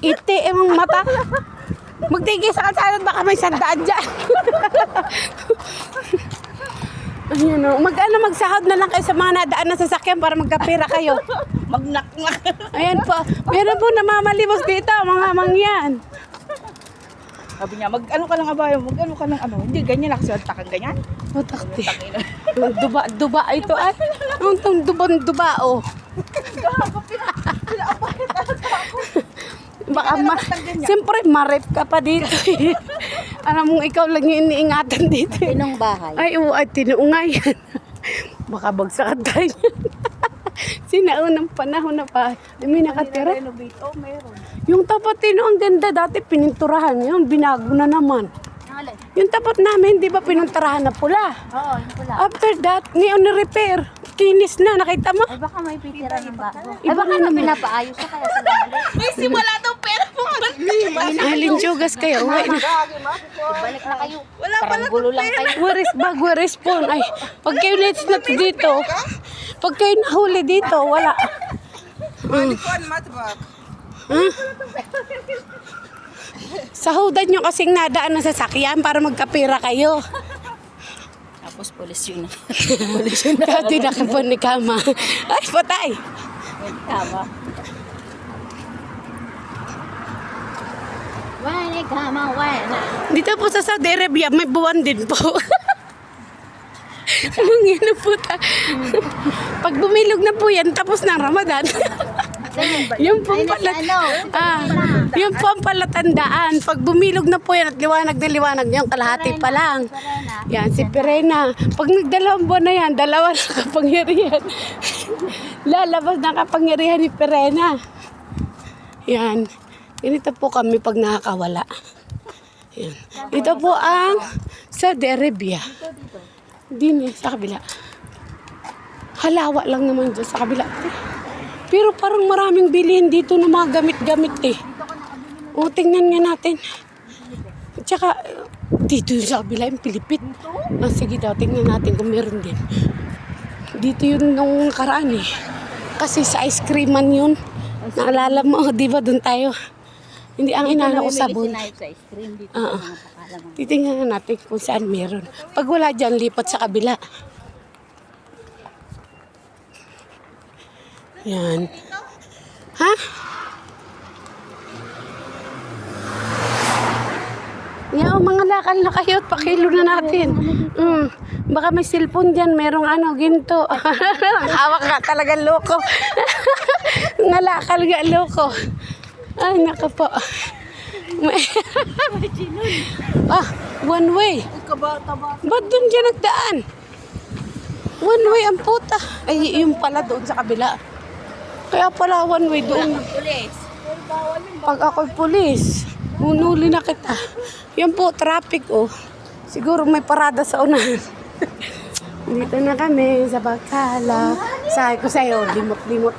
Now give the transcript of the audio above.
Iti, emang mata. Magtigil sa kalsada, baka may sandaan dyan. Ayun o. Magsahod na lang kayo sa mga nadaan na sasakyan para magkapira kayo. Magnaknak. Ayan po. Meron po namamalimos dito, mga mangyan. Sabi niya, mag-ano ka lang abayo, mag-ano ka lang ano. Hindi, ganyan nakasulat kang ganyan. Matakti. Duba ito ay. Yung duba o. Baka siyempre marip ka pa dito. Alam mo, ikaw lang yung iniingatan dito. Tinong bahay. Ay, oo, ay tinuungay yan. Baka bagsakan tayo. Sinaunang panahon na pa. May nakatira. Renovate, oh, meron. Yung tapat ang ganda dati, pininturahan yun. Binago na naman. Alin? Yung tapat namin, di ba pininturahan na pula? Oo, yung pula. After that, repair. Kinis na, nakita mo? Ay baka may pitira ng bago. Ay Iba baka na na naman. pinapaayos na kaya sila mali. May simula daw pero Halin sugas kayo. Uwi na. Balik na kayo. Wala Parang gulo lang kayo. Where is phone? Ay, pag kayo let's not dito. Pag kayo nahuli dito, wala. Sahudan nyo kasing nadaan ng sasakyan para magkapira kayo. Tapos polis yun. Dati nakapon ni Kama. Ay, patay. Kama. Wala kama, wala. Dito po sa Saudi Arabia, may buwan din po. Mangino po ta. Pag bumilog na po yan, tapos na ang Ramadan. Yung pong pala, yung pong palatandaan. Pag bumilog na po yan at liwanag na liwanag, yung kalahati pa lang. Yan, si Perena. Pag nagdalawang buwan na yan, dalawa na kapangyarihan. Lalabas na kapangyarihan ni Perena. Yan. Ganito po kami pag nakakawala. Yan. Ito po ang Saudi Arabia. Din sa kabila. Halawa lang naman dyan sa kabila. Pero parang maraming bilhin dito ng mga gamit-gamit eh. O, tingnan nga natin. Tsaka, dito sa kabila yung Pilipit. Sige daw, tingnan natin kung meron din. Dito yun nung karaan eh. Kasi sa ice cream man yun. Naalala mo, di ba doon tayo? Hindi ang inano ko sabon. Sa ice cream dito sa mga pakalamang. Titingnan natin kung saan meron. Pag wala dyan, lipat sa kabila. Yan. Ha? Yan, mga lakal na kayo at pakilo na natin. Baka may cellphone dyan, merong ginto. Hawak ka talaga, loko. Ngalakal nga, loko. Ay, naka po. One way. Ba't doon dyan nagdaan? One way ang puta. Ay, yung pala doon sa kabila. Kaya pala one way doon. Pulis. Pag ako'y pulis, hunuli na kita. Yan po, traffic oh. Siguro may parada sa unahan. Dito na kami sa Bacala. Sabi ko sa'yo, limot-limot.